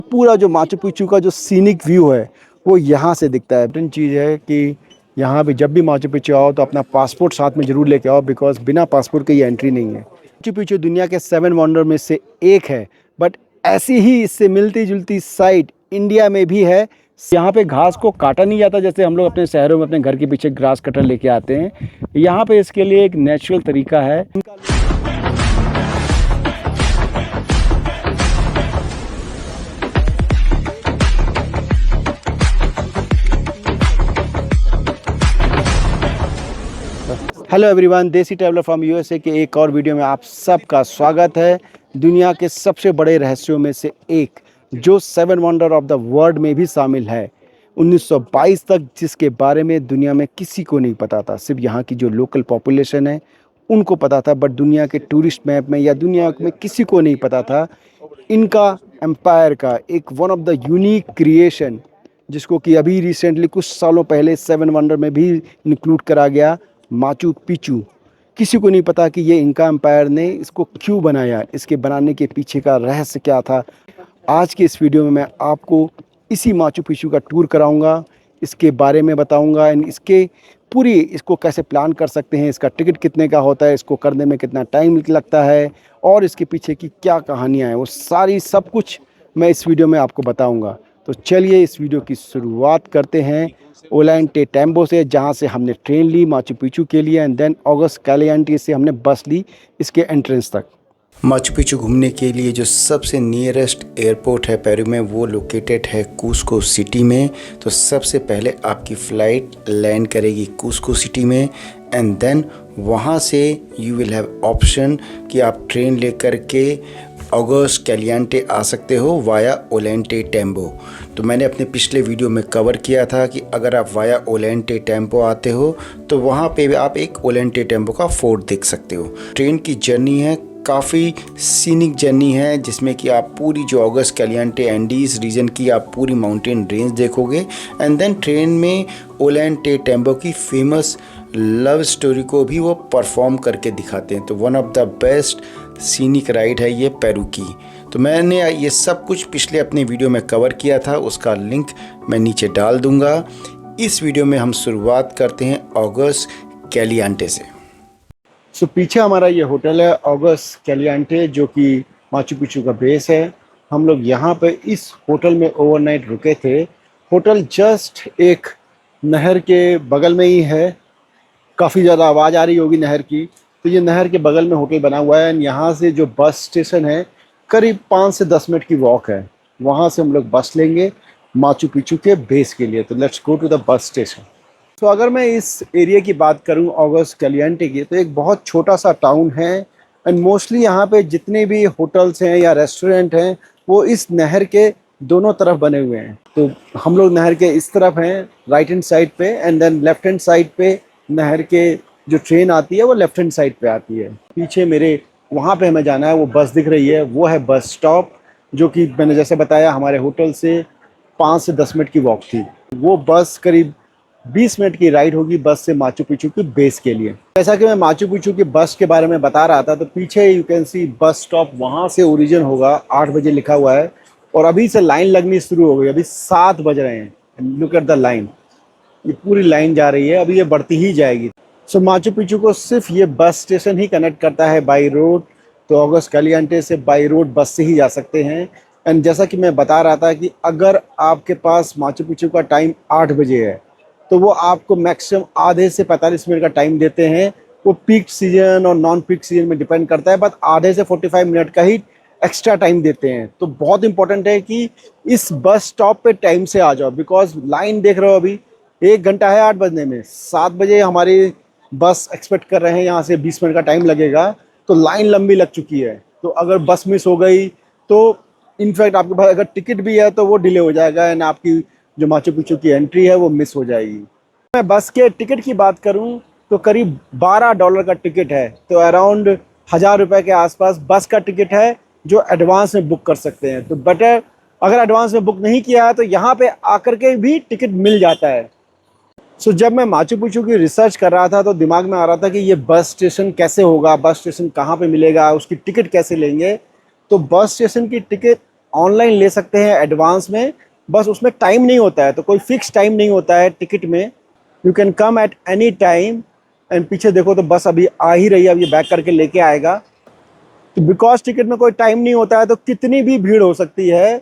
पूरा जो Machu Picchu का जो सीनिक व्यू है वो यहाँ से दिखता है। इम्पोर्टेंट चीज़ है कि यहाँ पे जब भी माचू पिच्चू आओ तो अपना पासपोर्ट साथ में ज़रूर लेके आओ, बिकॉज बिना पासपोर्ट के ये एंट्री नहीं है। माचू पिच्चू दुनिया के 7 वंडर में से एक है, बट ऐसी ही इससे मिलती जुलती साइट इंडिया में भी है। यहाँ पे घास को काटा नहीं जाता जैसे हम लोग अपने शहरों में अपने घर के पीछे ग्रास कटर लेके आते हैं। यहाँ पे इसके लिए एक नेचुरल तरीका है। हेलो एवरीवन, देसी ट्रैवलर फ्रॉम यूएसए के एक और वीडियो में आप सबका स्वागत है। दुनिया के सबसे बड़े रहस्यों में से एक जो 7 वंडर ऑफ द वर्ल्ड में भी शामिल है 1922 तक, जिसके बारे में दुनिया में किसी को नहीं पता था। सिर्फ यहाँ की जो लोकल पॉपुलेशन है उनको पता था, बट दुनिया के टूरिस्ट मैप में या दुनिया में किसी को नहीं पता था इनका एम्पायर का एक one of the unique creation, जिसको कि अभी रिसेंटली कुछ सालों पहले 7 वंडर में भी इंक्लूड करा गया, माचू पिच्चू। किसी को नहीं पता कि ये इंका एम्पायर ने इसको क्यों बनाया, इसके बनाने के पीछे का रहस्य क्या था। आज के इस वीडियो में मैं आपको इसी माचू पिच्चू का टूर कराऊंगा, इसके बारे में बताऊंगा एंड इसके पूरी इसको कैसे प्लान कर सकते हैं, इसका टिकट कितने का होता है, इसको करने में कितना टाइम लगता है और इसके पीछे की क्या कहानियाँ हैं, वो सारी सब कुछ मैं इस वीडियो में आपको बताऊँगा। तो चलिए इस वीडियो की शुरुआत करते हैं ओलैंटे-टेम्बो से, जहां से हमने ट्रेन ली माचू पिच्चू के लिए, एंड देन ऑगस्ट कैलियांटे से हमने बस ली इसके एंट्रेंस तक। माचू पिच्चू घूमने के लिए जो सबसे नियरेस्ट एयरपोर्ट है पेरू में, वो लोकेटेड है कुस्को सिटी में। तो सबसे पहले आपकी फ़्लाइट लैंड करेगी कुस्को सिटी में एंड देन वहाँ से यू विल हैव ऑप्शन कि आप ट्रेन लेकर के ऑगस्ट कैलियांटे आ सकते हो वाया ओलैंटे-टेम्बो। तो मैंने अपने पिछले वीडियो में कवर किया था कि अगर आप वाया ओलैंटे-टेम्बो आते हो तो वहाँ पे भी आप एक ओलैंटे-टेम्बो का फोर्ट देख सकते हो। ट्रेन की जर्नी है, काफ़ी सीनिक जर्नी है, जिसमें कि आप पूरी जो ऑगस्ट कैलियांटे एंडीज़ रीजन की आप पूरी माउंटेन रेंज देखोगे एंड देन ट्रेन में ओलैंटे-टेम्बो की फेमस लव स्टोरी को भी वो परफॉर्म करके दिखाते हैं। तो one of the best scenic ride है ये पेरू की। तो मैंने ये सब कुछ पिछले अपने वीडियो में कवर किया था, उसका लिंक मैं नीचे डाल दूंगा। इस वीडियो में हम शुरुआत करते हैं ऑगस्ट कैलियांटे से। सो पीछे हमारा ये होटल है ऑगस्ट कैलियांटे, जो कि माचू पिच्चू का बेस है। हम लोग यहाँ पे इस होटल में ओवरनाइट रुके थे। होटल जस्ट एक नहर के बगल में ही है। काफ़ी ज़्यादा आवाज़ आ रही होगी नहर की। तो ये नहर के बगल में होटल बना हुआ है। यहाँ से जो बस स्टेशन है करीब 5 से 10 मिनट की वॉक है। वहाँ से हम लोग बस लेंगे माचू पिच्चू के बेस के लिए। तो let's go to the bus station. तो अगर मैं इस एरिया की बात करूँ ऑगस्ट कैलियांटे की, तो एक बहुत छोटा सा टाउन है एंड मोस्टली यहाँ पे जितने भी होटल्स हैं या रेस्टोरेंट हैं वो इस नहर के दोनों तरफ बने हुए हैं। तो हम लोग नहर के इस तरफ हैं राइट हैंड साइड पे, and then left hand side पे नहर के जो ट्रेन आती है वो लेफ्ट हैंड साइड पे आती है। पीछे मेरे वहाँ पे हमें जाना है, वो बस दिख रही है, वो है बस स्टॉप, जो कि मैंने जैसे बताया हमारे होटल से 5 से 10 मिनट की वॉक थी। वो बस करीब 20 मिनट की राइड होगी बस से माचू पिच्चू की बेस के लिए। जैसा कि मैं माचू पिच्चू की बस के बारे में बता रहा था, तो पीछे you can C bus stop वहाँ से ओरिजिन होगा, 8 बजे लिखा हुआ है और अभी से लाइन लगनी शुरू हो गई। अभी 7 बज रहे हैं, लुक एट द लाइन, ये पूरी लाइन जा रही है, अभी ये बढ़ती ही जाएगी। सो माचू पिच्चू को सिर्फ ये बस स्टेशन ही कनेक्ट करता है बाई रोड। तो ऑगस्ट कैलियांटे से बाई रोड बस से ही जा सकते हैं। एंड जैसा कि मैं बता रहा था कि अगर आपके पास माचू पिच्चू का टाइम 8 बजे है तो वो आपको मैक्सिमम आधे से 45 मिनट का टाइम देते हैं। वो पीक सीजन और नॉन पीक सीजन में डिपेंड करता है, बट आधे से 45 मिनट का ही एक्स्ट्रा टाइम देते हैं। तो बहुत इंपॉर्टेंट है कि इस बस स्टॉप पे टाइम से आ जाओ, बिकॉज लाइन देख रहे हो अभी 1 घंटा है 8 बजने में। 7 बजे हमारी बस एक्सपेक्ट कर रहे हैं, यहाँ से 20 मिनट का टाइम लगेगा, तो लाइन लंबी लग चुकी है। तो अगर बस मिस हो गई तो इनफैक्ट आपके पास अगर टिकट भी है तो वो डिले हो जाएगा एंड आपकी जो माचू पिच्चू की एंट्री है वो मिस हो जाएगी। मैं बस के टिकट की बात करूं तो करीब $12 का टिकट है, तो अराउंड 1000 रुपये के आसपास बस का टिकट है जो एडवांस में बुक कर सकते हैं। तो बेटर अगर एडवांस में बुक नहीं किया है तो यहाँ पे आकर के भी टिकट मिल जाता है। सो जब मैं माचू पिच्चू की रिसर्च कर रहा था तो दिमाग में आ रहा था कि ये बस स्टेशन कैसे होगा, बस स्टेशन कहाँ पे मिलेगा, उसकी टिकट कैसे लेंगे। तो बस स्टेशन की टिकट ऑनलाइन ले सकते हैं एडवांस में, बस उसमें टाइम नहीं होता है, तो कोई फिक्स टाइम नहीं होता है टिकट में। You can come at any time. And पीछे देखो तो बस अभी आ ही रही है, अब ये बैक करके लेके आएगा। तो बिकॉज टिकट में कोई टाइम नहीं होता है तो कितनी भी भीड़ हो सकती है,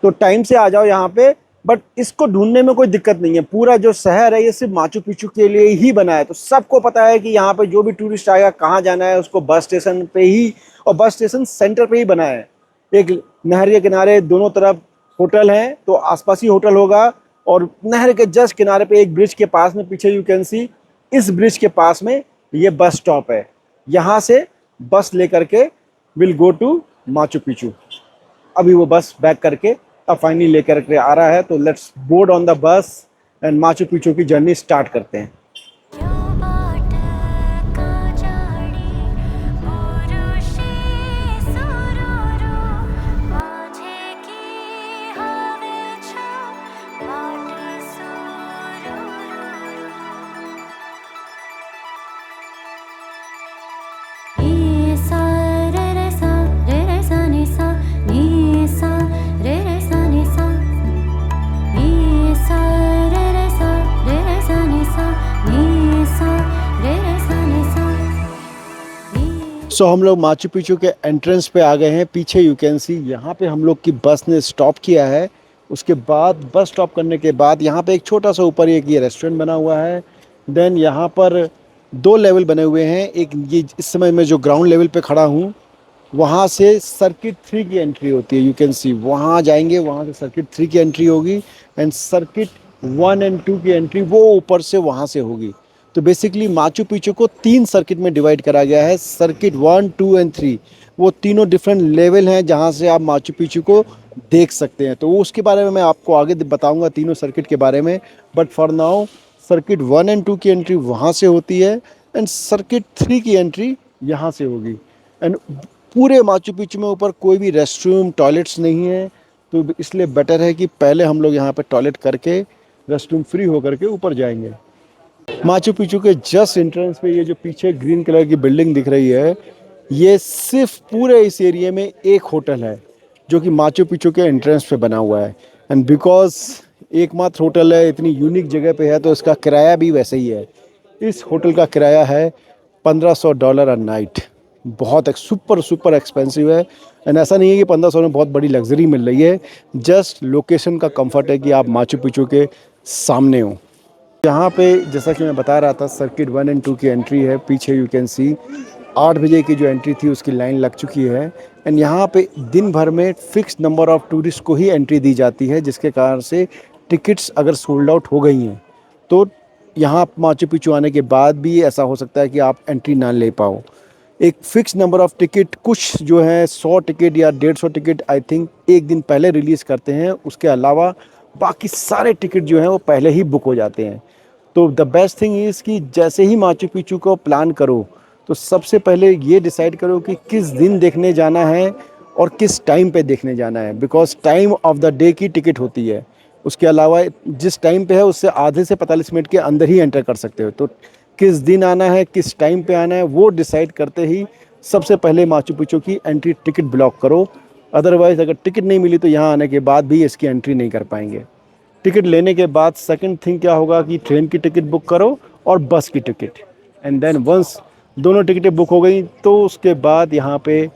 तो टाइम से आ जाओ यहाँ पे। बट इसको ढूंढने में कोई दिक्कत नहीं है, पूरा जो शहर है ये सिर्फ माचू पिचू के लिए ही बना है। तो सबको पता है कि यहाँ पे जो भी टूरिस्ट आएगा कहाँ जाना है, उसको बस स्टेशन पे ही, और बस स्टेशन सेंटर पे ही बना है। एक नहर के किनारे दोनों तरफ होटल हैं, तो आसपास ही होटल होगा। और नहर के जस्ट किनारे पे एक ब्रिज के पास में, पीछे यू कैन सी, इस ब्रिज के पास में ये बस स्टॉप है। यहाँ से बस लेकर के will go to Machu Picchu. अभी वो बस बैक करके अब फाइनली लेकर के आ रहा है, तो let's board on the bus and Machu Picchu की जर्नी स्टार्ट करते हैं। सो हम लोग माचू पिचू के एंट्रेंस पे आ गए हैं। पीछे यू कैन सी यहाँ पे हम लोग की बस ने स्टॉप किया है। उसके बाद बस स्टॉप करने के बाद यहाँ पे एक छोटा सा ऊपर एक ये रेस्टोरेंट बना हुआ है। देन यहाँ पर 2 लेवल बने हुए हैं। एक ये इस समय मैं जो ग्राउंड लेवल पे खड़ा हूँ, वहाँ से सर्किट 3 की एंट्री होती है। यू कैन सी वहाँ जाएंगे, वहाँ से सर्किट 3 की एंट्री होगी एंड सर्किट 1 एंड 2 की एंट्री वो ऊपर से वहाँ से होगी। तो बेसिकली माचू पिचू को 3 सर्किट में डिवाइड करा गया है। सर्किट 1, 2 एंड 3 वो तीनों डिफरेंट लेवल हैं जहाँ से आप माचू पिचू को देख सकते हैं। तो उसके बारे में मैं आपको आगे बताऊंगा तीनों सर्किट के बारे में। But for now circuit 1 and 2 की एंट्री वहाँ से होती है एंड सर्किट 3 की एंट्री यहाँ से होगी। एंड पूरे माचू पिचू में ऊपर कोई भी रेस्टरूम टॉयलेट्स नहीं है, तो इसलिए बेटर है कि पहले हम लोग यहाँ पे टॉयलेट करके रेस्टरूम फ्री होकर के ऊपर जाएंगे। माचू पिचू के जस्ट एंट्रेंस पे ये जो पीछे ग्रीन कलर की बिल्डिंग दिख रही है, ये सिर्फ पूरे इस एरिया में एक होटल है जो कि माचू पिचू के एंट्रेंस पे बना हुआ है। एंड बिकॉज एकमात्र होटल है, इतनी यूनिक जगह पे है, तो इसका किराया भी वैसे ही है। इस होटल का किराया है $1500 अ नाइट। बहुत सुपर एक्सपेंसिव है। एंड ऐसा नहीं है कि 1500 में बहुत बड़ी लग्जरी मिल रही है, जस्ट लोकेशन का कंफर्ट है कि आप माचू पिचू के सामने हो। यहाँ पे जैसा कि मैं बता रहा था, सर्किट 1 एंड 2 की एंट्री है। पीछे यू कैन सी 8 बजे की जो एंट्री थी उसकी लाइन लग चुकी है। एंड यहाँ पे दिन भर में फिक्स नंबर ऑफ़ टूरिस्ट को ही एंट्री दी जाती है, जिसके कारण से टिकट्स अगर सोल्ड आउट हो गई हैं तो यहाँ माचू पिचू आने के बाद भी ऐसा हो सकता है कि आप एंट्री ना ले पाओ। एक फ़िक्स नंबर ऑफ़ टिकट, कुछ जो है 100 टिकट या 150 टिकट आई थिंक एक दिन पहले रिलीज़ करते हैं। उसके अलावा बाकी सारे टिकट जो हैं वो पहले ही बुक हो जाते हैं। तो द बेस्ट थिंग इज़ कि जैसे ही माचू पिचू को प्लान करो तो सबसे पहले ये डिसाइड करो कि किस दिन देखने जाना है और किस टाइम पे देखने जाना है, because time of the day की टिकट होती है। उसके अलावा जिस टाइम पे है उससे आधे से 45 मिनट के अंदर ही एंटर कर सकते हो। तो किस दिन आना है, किस टाइम पे आना है, वो डिसाइड करते ही सबसे पहले माचू पिचू की एंट्री टिकट ब्लॉक करो। अदरवाइज़ अगर टिकट नहीं मिली तो यहाँ आने के बाद भी इसकी एंट्री नहीं कर पाएंगे। टिकट लेने के बाद सेकंड थिंग क्या होगा कि ट्रेन की टिकट बुक करो और बस की टिकट। एंड देन वंस दोनों टिकटें बुक हो गई तो उसके बाद यहाँ पे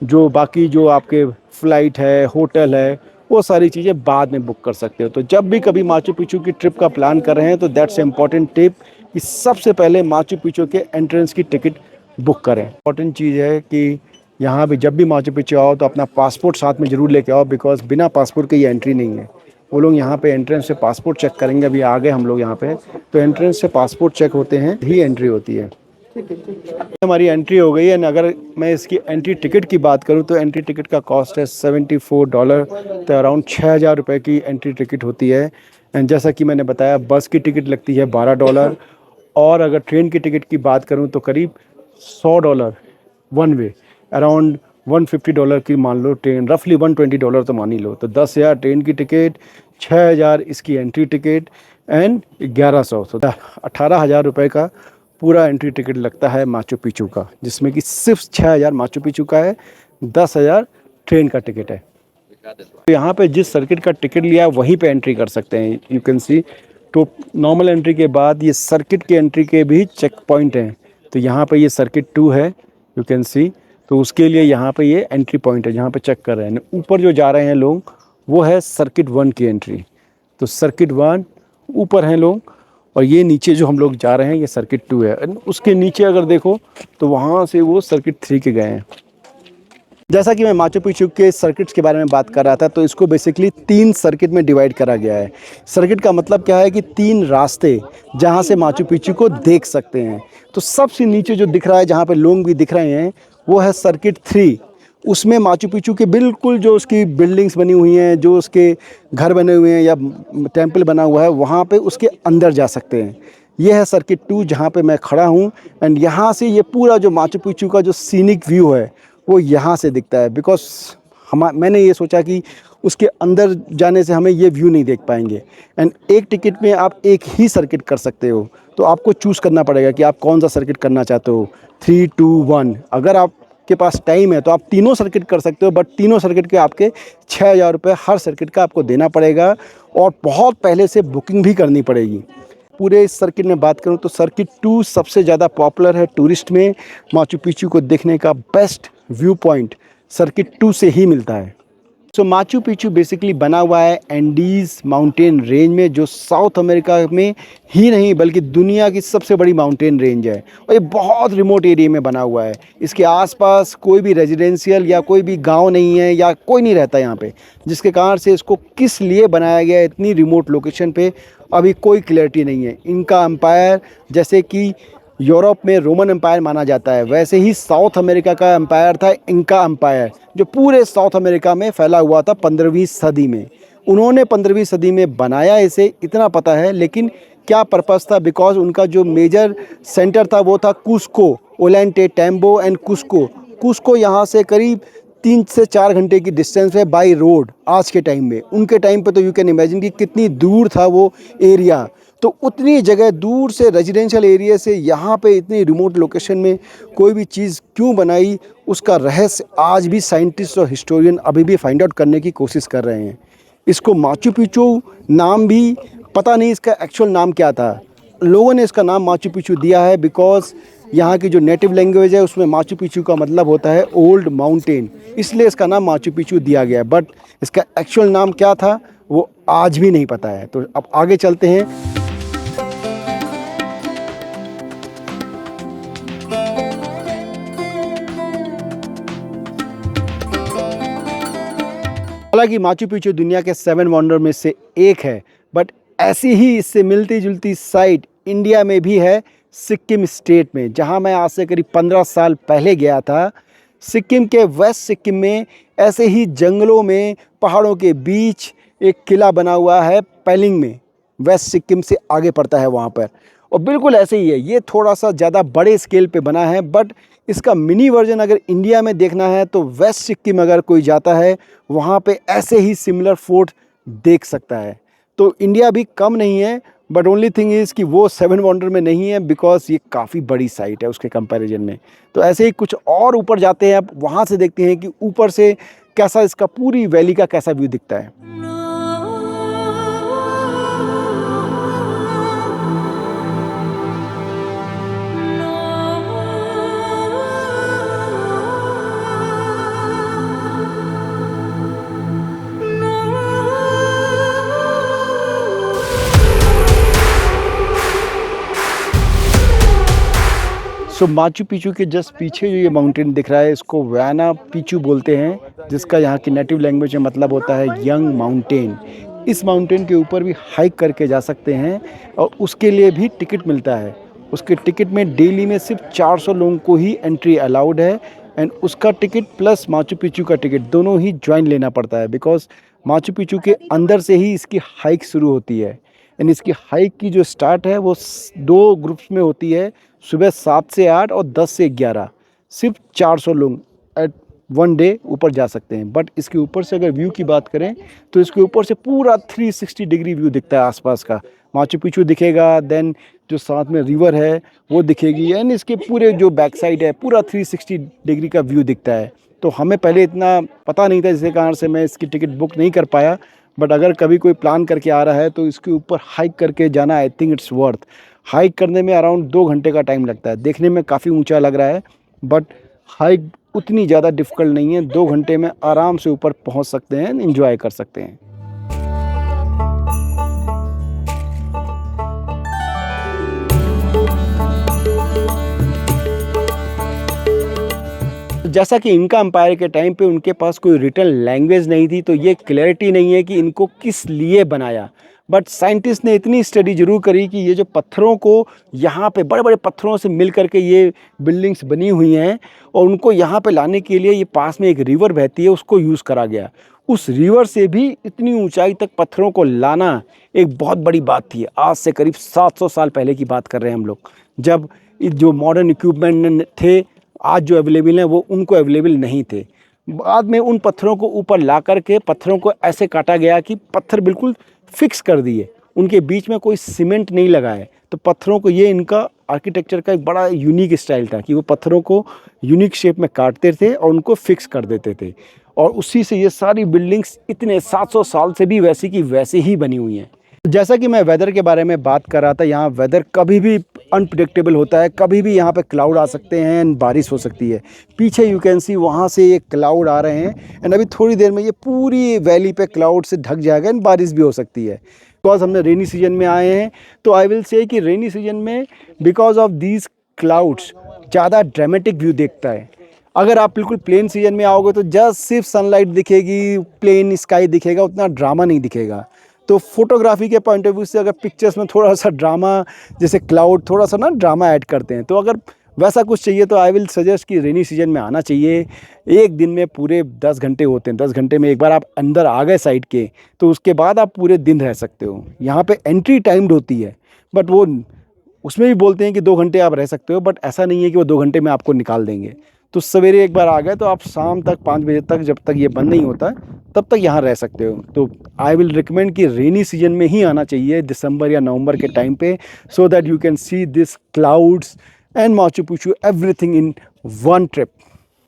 जो बाकी जो आपके फ़्लाइट है, होटल है, वो सारी चीज़ें बाद में बुक कर सकते हो। तो जब भी कभी माचू पिचू की ट्रिप का प्लान कर रहे हैं तो दैट्स इम्पॉर्टेंट टिप कि सबसे पहले माचू पिचू के एंट्रेंस की टिकट बुक करें। इम्पॉर्टेंट चीज़ है कि यहाँ भी जब भी माचू पिचू आओ तो अपना पासपोर्ट साथ में ज़रूर लेके आओ, बिकॉज बिना पासपोर्ट के ये एंट्री नहीं है। वो लोग यहाँ पे एंट्रेंस से पासपोर्ट चेक करेंगे। अभी आ गए हम लोग यहाँ पे, तो एंट्रेंस से पासपोर्ट चेक होते हैं ही एंट्री होती है। हमारी एंट्री हो गई है। अगर मैं इसकी एंट्री टिकट की बात करूँ तो एंट्री टिकट का कॉस्ट है $74, तो अराउंड 6000 रुपये की एंट्री टिकट होती है। एंड जैसा कि मैंने बताया, बस की टिकट लगती है $12, और अगर ट्रेन की टिकट की बात करूँ तो करीब $100 वन वे, अराउंड $150 की मान लो ट्रेन, रफली $120 तो मान ही लो। तो 10,000 ट्रेन की टिकट, 6,000 इसकी एंट्री टिकट एंड 1100, तो 18,000 रुपये का पूरा एंट्री टिकट लगता है माचू पिचू का, जिसमें कि सिर्फ 6,000 माचू पिचू का है, 10,000 ट्रेन का टिकट है। तो यहाँ पे जिस सर्किट का टिकट लिया है वहीं पे एंट्री कर सकते हैं। यू कैन सी तो नॉर्मल एंट्री के बाद ये सर्किट की एंट्री के भी चेक पॉइंट हैं। तो यहाँ पे ये सर्किट 2 है, यू कैन सी। तो उसके लिए यहाँ पे ये एंट्री पॉइंट है जहाँ पे चेक कर रहे हैं। ऊपर जो जा रहे हैं लोग वो है सर्किट 1 की एंट्री। तो सर्किट 1 ऊपर हैं लोग, और ये नीचे जो हम लोग जा रहे हैं ये सर्किट 2 है। उसके नीचे अगर देखो तो वहाँ से वो सर्किट 3 के गए हैं। जैसा कि मैं माचू पिचू के सर्किट्स के बारे में बात कर रहा था, तो इसको बेसिकली 3 सर्किट में डिवाइड करा गया है। सर्किट का मतलब क्या है कि 3 रास्ते जहां से माचू पिचू को देख सकते हैं। तो सबसे नीचे जो दिख रहा है, जहां पे लोग भी दिख रहे हैं, वो है सर्किट 3। उसमें माचू पिचू के बिल्कुल जो उसकी बिल्डिंग्स बनी हुई हैं, जो उसके घर बने हुए हैं या टेम्पल बना हुआ है, वहाँ पर उसके अंदर जा सकते हैं। ये है सर्किट 2 जहाँ पर मैं खड़ा हूँ। एंड यहाँ से ये पूरा जो माचू पिचू का जो सीनिक व्यू है वो यहाँ से दिखता है। बिकॉज मैंने ये सोचा कि उसके अंदर जाने से हमें ये व्यू नहीं देख पाएंगे। एंड एक टिकट में आप एक ही सर्किट कर सकते हो, तो आपको चूज़ करना पड़ेगा कि आप कौन सा सर्किट करना चाहते हो, 3, 2, 1। अगर आपके पास टाइम है तो आप तीनों सर्किट कर सकते हो, बट तीनों सर्किट के आपके 6,000 रुपये हर सर्किट का आपको देना पड़ेगा, और बहुत पहले से बुकिंग भी करनी पड़ेगी। पूरे इस सर्किट में बात करूं तो सर्किट 2 सबसे ज़्यादा पॉपुलर है टूरिस्ट में। माचू पिचू को देखने का बेस्ट व्यू पॉइंट सर्किट 2 से ही मिलता है। सो माचू पिचू बेसिकली बना हुआ है एंडीज़ माउंटेन रेंज में, जो साउथ अमेरिका में ही नहीं बल्कि दुनिया की सबसे बड़ी माउंटेन रेंज है, और ये बहुत रिमोट एरिया में बना हुआ है। इसके आसपास कोई भी रेजिडेंशियल या कोई भी गांव नहीं है, या कोई नहीं रहता यहाँ पे, जिसके कारण से इसको किस लिए बनाया गया है इतनी रिमोट लोकेशन पे अभी कोई क्लैरिटी नहीं है। इनका एम्पायर जैसे कि यूरोप में रोमन एम्पायर माना जाता है, वैसे ही साउथ अमेरिका का एम्पायर था इनका एम्पायर, जो पूरे साउथ अमेरिका में फैला हुआ था 15वीं सदी में। उन्होंने 15वीं सदी में बनाया इसे, इतना पता है। लेकिन क्या पर्पस था? बिकॉज उनका जो मेजर सेंटर था वो था कुस्को, ओलेंटे, टेम्बो एंड कुस्को। कुस्को यहाँ से करीब 3 से 4 घंटे की डिस्टेंस है बाई रोड आज के टाइम में। उनके टाइम पे तो यू कैन इमेजिन कि कितनी दूर था वो एरिया। तो उतनी जगह दूर से रेजिडेंशियल एरिया से यहाँ पे इतनी रिमोट लोकेशन में कोई भी चीज़ क्यों बनाई, उसका रहस्य आज भी साइंटिस्ट और हिस्टोरियन अभी भी फाइंड आउट करने की कोशिश कर रहे हैं। इसको माचू पिचू नाम भी पता नहीं इसका एक्चुअल नाम क्या था। लोगों ने इसका नाम माचू पिचू दिया है बिकॉज यहाँ की जो नेटिव लैंग्वेज है उसमें माचू पिचू का मतलब होता है ओल्ड माउंटेन, इसलिए इसका नाम माचू पिचू दिया गया है। बट इसका एक्चुअल नाम क्या था वो आज भी नहीं पता है। तो अब आगे चलते हैं। हालांकि माचू पिचू दुनिया के 7 वंडर में से एक है, बट ऐसी ही इससे मिलती जुलती साइट इंडिया में भी है, सिक्किम स्टेट में, जहां मैं आज से करीब 15 साल पहले गया था। सिक्किम के वेस्ट सिक्किम में ऐसे ही जंगलों में पहाड़ों के बीच एक किला बना हुआ है पेलिंग में, वेस्ट सिक्किम से आगे पड़ता है वहाँ पर। और बिल्कुल ऐसे ही है, ये थोड़ा सा ज़्यादा बड़े स्केल पे बना है, बट इसका मिनी वर्जन अगर इंडिया में देखना है तो वेस्ट सिक्किम अगर कोई जाता है वहाँ पे ऐसे ही सिमिलर फोर्ट देख सकता है। तो इंडिया भी कम नहीं है, बट ओनली थिंग इज़ कि वो 7 वंडर में नहीं है बिकॉज ये काफ़ी बड़ी साइट है उसके कंपैरिजन में। तो ऐसे ही कुछ और ऊपर जाते हैं, अब वहाँ से देखते हैं कि ऊपर से कैसा इसका पूरी वैली का कैसा व्यू दिखता है। सो माचू पिचू के जस्ट पीछे जो ये माउंटेन दिख रहा है इसको वैना पिचू बोलते हैं, जिसका यहाँ की नेटिव लैंग्वेज में मतलब होता है यंग माउंटेन। इस माउंटेन के ऊपर भी हाइक करके जा सकते हैं और उसके लिए भी टिकट मिलता है। उसके टिकट में डेली में सिर्फ 400 लोगों को ही एंट्री अलाउड है, एंड उसका टिकट प्लस माचू पिचू का टिकट दोनों ही ज्वाइन लेना पड़ता है बिकॉज माचू पिचू के अंदर से ही इसकी हाइक शुरू होती है। एंड इसकी हाइक की जो स्टार्ट है वो 2 ग्रुप्स में होती है, सुबह 7 से 8 और 10 से 11। सिर्फ 400 लोग एट 1 डे ऊपर जा सकते हैं। बट इसके ऊपर से अगर व्यू की बात करें तो इसके ऊपर से पूरा 360 डिग्री व्यू दिखता है आसपास का। माचू पिचू दिखेगा, देन जो साथ में रिवर है वो दिखेगी, एंड इसके पूरे जो बैक साइड है पूरा 360 डिग्री का व्यू दिखता है। तो हमें पहले इतना पता नहीं था, जिसके कारण से मैं इसकी टिकट बुक नहीं कर पाया। बट अगर कभी कोई प्लान करके आ रहा है तो इसके ऊपर हाइक करके जाना, I think it's worth. Hike करने में अराउंड 2 घंटे का टाइम लगता है। देखने में काफ़ी ऊंचा लग रहा है बट हाइक उतनी ज़्यादा डिफ़िकल्ट नहीं है। 2 घंटे में आराम से ऊपर पहुंच सकते हैं, एंजॉय कर सकते हैं। जैसा कि इनका एम्पायर के टाइम पे उनके पास कोई रिटन लैंग्वेज नहीं थी, तो ये क्लैरिटी नहीं है कि इनको किस लिए बनाया। बट साइंटिस्ट ने इतनी स्टडी जरूर करी कि ये जो पत्थरों को यहाँ पे बड़े बड़े पत्थरों से मिल करके ये बिल्डिंग्स बनी हुई हैं, और उनको यहाँ पे लाने के लिए ये पास में एक रिवर बहती है, उसको यूज़ करा गया। उस रिवर से भी इतनी ऊंचाई तक पत्थरों को लाना एक बहुत बड़ी बात थी। आज से करीब 700 साल पहले की बात कर रहे हैं हम लोग, जब जो मॉडर्न इक्विपमेंट थे आज जो अवेलेबल हैं वो उनको अवेलेबल नहीं थे। बाद में उन पत्थरों को यूपर ला करके पत्थरों को ऐसे काटा गया कि पत्थर बिल्कुल फिक्स कर दिए, उनके बीच में कोई सीमेंट नहीं लगा है। तो पत्थरों को, ये इनका आर्किटेक्चर का एक बड़ा यूनिक स्टाइल था कि वो पत्थरों को यूनिक शेप में काटते थे और उनको फिक्स कर देते थे, और उसी से ये सारी बिल्डिंग्स इतने 700 साल से भी वैसी की वैसे ही बनी हुई हैं। जैसा कि मैं वेदर के बारे में बात कर रहा था, यहाँ वेदर कभी भी अनप्रेडिक्टेबल होता है, कभी भी यहाँ पे क्लाउड आ सकते हैं एंड बारिश हो सकती है। पीछे यू कैन सी वहाँ से ये क्लाउड आ रहे हैं एंड अभी थोड़ी देर में ये पूरी वैली पे क्लाउड से ढक जाएगा एंड बारिश भी हो सकती है। बिकॉज हमने रेनी सीजन में आए हैं, तो आई विल से कि रेनी सीजन में बिकॉज ऑफ दीज क्लाउड्स ज़्यादा ड्रामेटिक व्यू देखता है। अगर आप बिल्कुल प्लेन सीजन में आओगे तो जस्ट सिर्फ सनलाइट दिखेगी, प्लेन स्काई दिखेगा, उतना ड्रामा नहीं दिखेगा। तो फोटोग्राफी के पॉइंट ऑफ व्यू से अगर पिक्चर्स में थोड़ा सा ड्रामा, जैसे क्लाउड थोड़ा सा ना ड्रामा ऐड करते हैं, तो अगर वैसा कुछ चाहिए तो आई विल सजेस्ट कि रेनी सीजन में आना चाहिए। एक दिन में पूरे 10 घंटे होते हैं, 10 घंटे में एक बार आप अंदर आ गए साइड के, तो उसके बाद आप पूरे दिन रह सकते हो। यहाँ पे एंट्री टाइम्ड होती है, बट वो उसमें भी बोलते हैं कि 2 घंटे आप रह सकते हो, बट ऐसा नहीं है कि वो 2 घंटे में आपको निकाल देंगे। तो सवेरे एक बार आ गए तो आप शाम तक 5 बजे तक, जब तक ये बंद नहीं होता तब तक यहाँ रह सकते हो। तो आई विल रिकमेंड कि रेनी सीजन में ही आना चाहिए, दिसंबर या नवंबर के टाइम पे, so that you can see this clouds and Machu Picchu everything in one trip.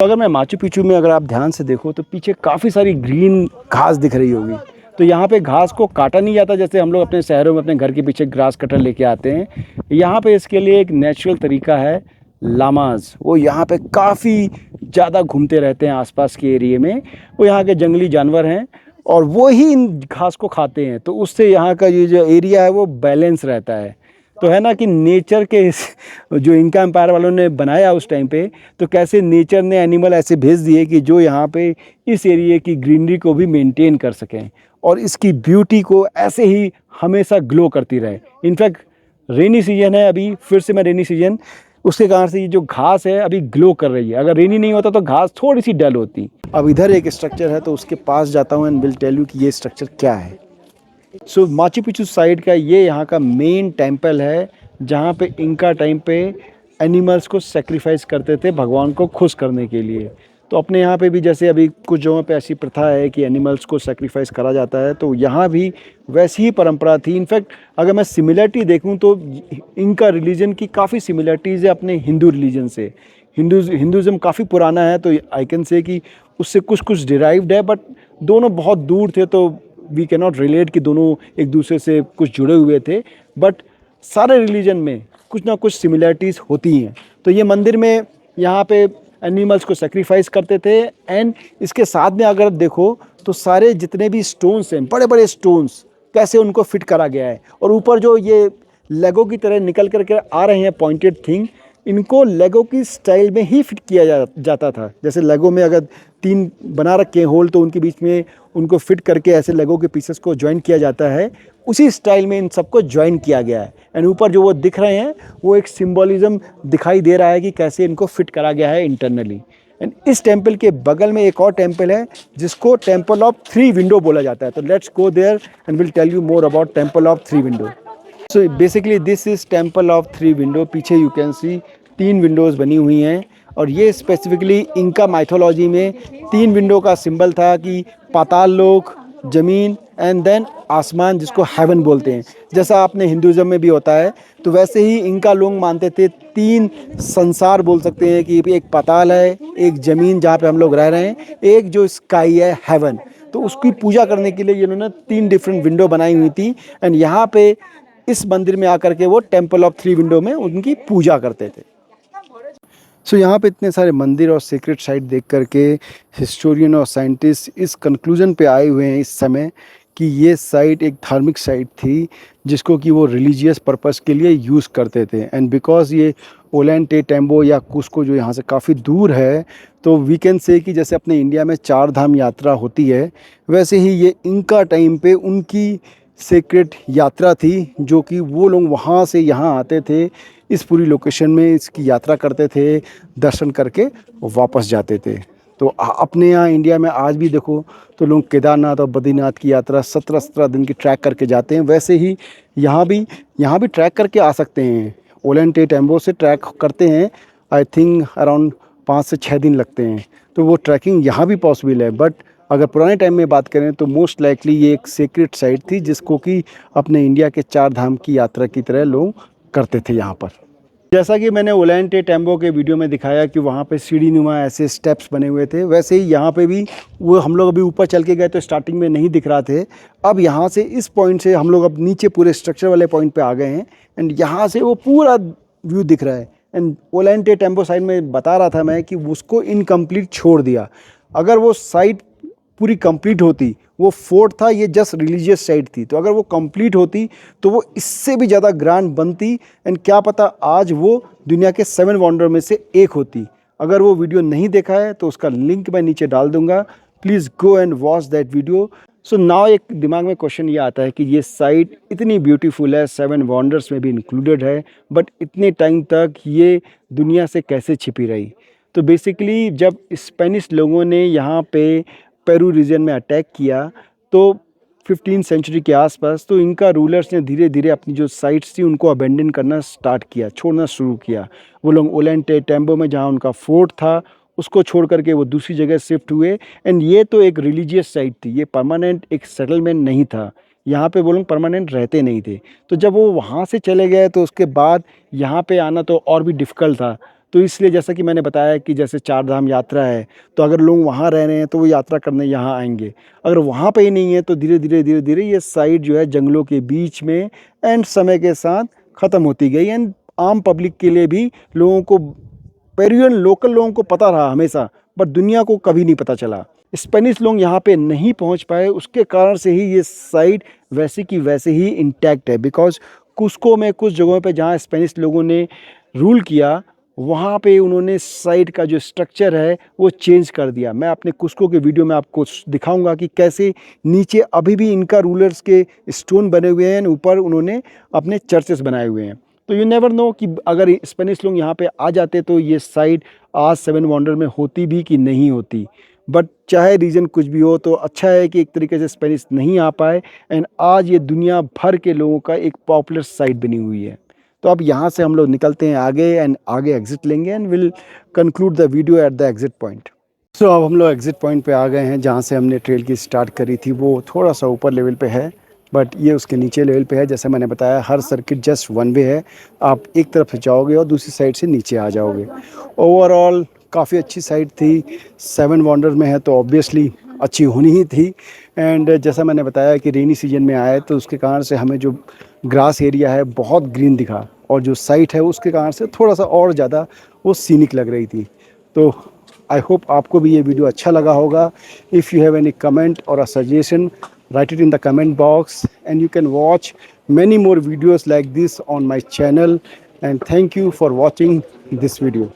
तो अगर मैं माचू पिचू में, अगर आप ध्यान से देखो तो पीछे काफ़ी सारी ग्रीन घास दिख रही होगी। तो यहाँ पे घास को काटा नहीं जाता जैसे हम लोग अपने शहरों में अपने घर के पीछे ग्रास कटर लेके आते हैं। यहाँ पे इसके लिए एक नेचुरल तरीका है, लामाज। वो यहाँ पे काफ़ी ज़्यादा घूमते रहते हैं आसपास के एरिए में। वो यहाँ के जंगली जानवर हैं और वो ही इन घास को खाते हैं, तो उससे यहाँ का ये जो एरिया है वो बैलेंस रहता है। तो है ना कि नेचर के जो इनका एम्पायर वालों ने बनाया उस टाइम पे, तो कैसे नेचर ने एनिमल ऐसे भेज दिए कि जो यहाँ पे इस एरिए की ग्रीनरी को भी मेंटेन कर सकें और इसकी ब्यूटी को ऐसे ही हमेशा ग्लो करती रहे। इनफैक्ट रेनी सीजन है अभी, फिर से मैं रेनी सीजन, उसके कारण से ये जो घास है अभी ग्लो कर रही है। अगर रेनी नहीं होता तो घास थोड़ी सी डल होती। अब इधर एक स्ट्रक्चर है तो उसके पास जाता हूँ एंड विल टेल यू कि ये स्ट्रक्चर क्या है। सो माचू पिचू साइड का ये यहाँ का मेन टेम्पल है, जहाँ पे इनका टाइम पे एनिमल्स को सेक्रीफाइस करते थे भगवान को खुश करने के लिए। तो अपने यहाँ पे भी जैसे अभी कुछ जगहों पे ऐसी प्रथा है कि एनिमल्स को सेक्रीफाइस करा जाता है, तो यहाँ भी वैसी ही परंपरा थी। इनफैक्ट अगर मैं सिमिलरिटी देखूँ तो इनका रिलीजन की काफ़ी सिमिलरिटीज़ है अपने हिंदू रिलीजन से। हिंदुज़म काफ़ी पुराना है, तो आई कैन से कि उससे कुछ कुछ डिराइव्ड है, बट दोनों बहुत दूर थे, तो वी कैन नॉट रिलेट कि दोनों एक दूसरे से कुछ जुड़े हुए थे। बट सारे रिलीजन में कुछ ना कुछ सिमिलरिटीज़ होती हैं। तो ये मंदिर में यहाँ पे एनिमल्स को सेक्रीफाइस करते थे। एंड इसके साथ में अगर देखो तो सारे जितने भी स्टोन्स हैं, बड़े बड़े स्टोन्स, कैसे उनको फिट करा गया है। और ऊपर जो ये लेगो की तरह निकल करके आ रहे हैं पॉइंटेड थिंग, इनको लेगो की स्टाइल में ही फिट किया जाता था। जैसे लेगो में अगर 3 बना रखे हैं होल, तो उनके बीच में उनको फिट करके ऐसे लेगो के पीसेस को ज्वाइन किया जाता है, उसी स्टाइल में इन सबको ज्वाइन किया गया है। एंड ऊपर जो वो दिख रहे हैं वो एक सिंबॉलिज्म दिखाई दे रहा है कि कैसे इनको फिट करा गया है इंटरनली। एंड इस टेम्पल के बगल में एक और टेम्पल है जिसको टेम्पल ऑफ 3 विंडो बोला जाता है। तो let's go there and will tell you more about temple of 3 window. So basically this is temple of 3 window. पीछे यू कैन सी 3 विंडोज़ बनी हुई हैं, और ये स्पेसिफिकली इनका माइथोलॉजी में 3 विंडो का सिंबल था कि पाताल लोक, ज़मीन एंड देन आसमान, जिसको हेवन बोलते हैं। जैसा आपने हिंदुज़म में भी होता है, तो वैसे ही इनका लोग मानते थे 3 संसार बोल सकते हैं कि एक पाताल है, एक ज़मीन जहाँ पे हम लोग रह रहे हैं, एक जो स्काई है हेवन। तो उसकी पूजा करने के लिए इन्होंने 3 डिफरेंट विंडो बनाई हुई थी एंड यहाँ पे इस मंदिर में आकर के वो टेम्पल ऑफ 3 विंडो में उनकी पूजा करते थे। सो यहाँ पे इतने सारे मंदिर और सीक्रेट साइट देख करके हिस्टोरियन और साइंटिस्ट इस कंक्लूजन पे आए हुए हैं इस समय कि ये साइट एक धार्मिक साइट थी जिसको कि वो रिलीजियस पर्पस के लिए यूज़ करते थे। एंड बिकॉज ये ओलेंटेटम्बो या कुस्को जो यहाँ से काफ़ी दूर है, तो वी कैन से कि जैसे अपने इंडिया में 4 धाम यात्रा होती है, वैसे ही ये इनका टाइम पे उनकी सीक्रेट यात्रा थी, जो कि वो लोग वहाँ से यहाँ आते थे, इस पूरी लोकेशन में इसकी यात्रा करते थे, दर्शन करके वापस जाते थे। तो अपने यहाँ इंडिया में आज भी देखो तो लोग केदारनाथ और बद्रीनाथ की यात्रा 17-17 दिन की ट्रैक करके जाते हैं। वैसे ही यहाँ भी ट्रैक करके आ सकते हैं। ओलेंटेटम्बो से ट्रैक करते हैं, आई थिंक अराउंड 5 से 6 दिन लगते हैं। तो वो ट्रैकिंग यहाँ भी पॉसिबल है। बट अगर पुराने टाइम में बात करें तो मोस्ट लाइकली ये एक सीक्रेट साइट थी जिसको कि अपने इंडिया के 4 धाम की यात्रा की तरह लोग करते थे यहाँ पर। जैसा कि मैंने ओलेंटेटम्बो के वीडियो में दिखाया कि वहाँ पे सीढ़ी नुमा ऐसे स्टेप्स बने हुए थे, वैसे ही यहाँ पे भी वो हम लोग अभी ऊपर चल के गए तो स्टार्टिंग में नहीं दिख रहा थे। अब यहाँ से इस पॉइंट से हम लोग अब नीचे पूरे स्ट्रक्चर वाले पॉइंट पे आ गए हैं एंड यहाँ से वो पूरा व्यू दिख रहा है। एंड ओलेंटेटम्बो साइड में बता रहा था मैं कि उसको इनकम्प्लीट छोड़ दिया। अगर वो साइट पूरी कंप्लीट होती, वो फोर्ट था, ये जस्ट रिलीजियस साइट थी, तो अगर वो कंप्लीट होती तो वो इससे भी ज़्यादा ग्रैंड बनती एंड क्या पता आज वो दुनिया के 7 वंडर में से एक होती। अगर वो वीडियो नहीं देखा है तो उसका लिंक मैं नीचे डाल दूंगा, please go and watch that video. So now एक दिमाग में क्वेश्चन ये आता है कि ये साइट इतनी ब्यूटीफुल है, 7 वंडर्स में भी इंक्लूडेड है, बट इतने टाइम तक ये दुनिया से कैसे छिपी रही? तो बेसिकली जब स्पेनिश लोगों ने यहाँ पे पेरू रीजन में अटैक किया तो 15 सेंचुरी के आसपास, तो इनका रूलर्स ने धीरे धीरे अपनी जो साइट्स थी उनको अबेंडन करना स्टार्ट किया, छोड़ना शुरू किया। वो लोग ओलेंटेटम्बो में जहाँ उनका फोर्ट था उसको छोड़ करके वो दूसरी जगह शिफ्ट हुए। एंड ये तो एक रिलीजियस साइट थी, ये परमानेंट एक सेटलमेंट नहीं था, यहाँ पे वो लोग परमानेंट रहते नहीं थे। तो जब वो वहाँ से चले गए तो उसके बाद यहाँ पे आना तो और भी डिफ़िकल्ट था। तो इसलिए जैसा कि मैंने बताया कि जैसे 4 धाम यात्रा है, तो अगर लोग वहाँ रह रहे हैं तो वो यात्रा करने यहाँ आएंगे। अगर वहाँ पे ही नहीं है तो धीरे धीरे ये साइट जो है जंगलों के बीच में एंड समय के साथ ख़त्म होती गई। एंड आम पब्लिक के लिए भी लोगों को, पेरुवियन लोकल लोगों को पता रहा हमेशा, बट दुनिया को कभी नहीं पता चला। स्पेनिश लोग यहाँ पे नहीं पहुँच पाए, उसके कारण से ही ये साइट वैसे की वैसे ही इंटैक्ट है। बिकॉज कुस्को में कुछ जगहों पे जहाँ स्पेनिश लोगों ने रूल किया, वहाँ पे उन्होंने साइट का जो स्ट्रक्चर है वो चेंज कर दिया। मैं अपने कुस्को के वीडियो में आपको दिखाऊंगा कि कैसे नीचे अभी भी इनका रूलर्स के स्टोन बने हुए हैं, ऊपर उन्होंने अपने चर्चेस बनाए हुए हैं। तो यू नेवर नो कि अगर स्पेनिश लोग यहाँ पे आ जाते तो ये साइट आज 7 वंडर में होती भी कि नहीं होती। बट चाहे रीज़न कुछ भी हो, तो अच्छा है कि एक तरीके से स्पेनिश नहीं आ पाए एंड आज ये दुनिया भर के लोगों का एक पॉपुलर साइट बनी हुई है। तो अब यहाँ से हम लोग निकलते हैं आगे एंड आगे एग्जिट लेंगे and will conclude the video at the exit point. सो अब हम लोग एग्जिट पॉइंट पे आ गए हैं, जहाँ से हमने ट्रेल की स्टार्ट करी थी वो थोड़ा सा ऊपर लेवल पे है, बट ये उसके नीचे लेवल पे है। जैसे मैंने बताया, हर सर्किट जस्ट 1 वे है, आप एक तरफ से जाओगे और दूसरी साइड से नीचे आ जाओगे। ओवरऑल काफ़ी अच्छी साइट थी, 7 वंडर में है तो ऑब्वियसली अच्छी होनी ही थी। एंड जैसा मैंने बताया कि रेनी सीजन में आए तो उसके कारण से हमें जो ग्रास एरिया है बहुत ग्रीन दिखा, और जो साइट है उसके कारण से थोड़ा सा और ज़्यादा वो सीनिक लग रही थी। तो आई होप आपको भी ये वीडियो अच्छा लगा होगा। If you have any comment और a suggestion, write it in the comment box, and you can watch many more videos like this on my channel, and thank you for watching this video.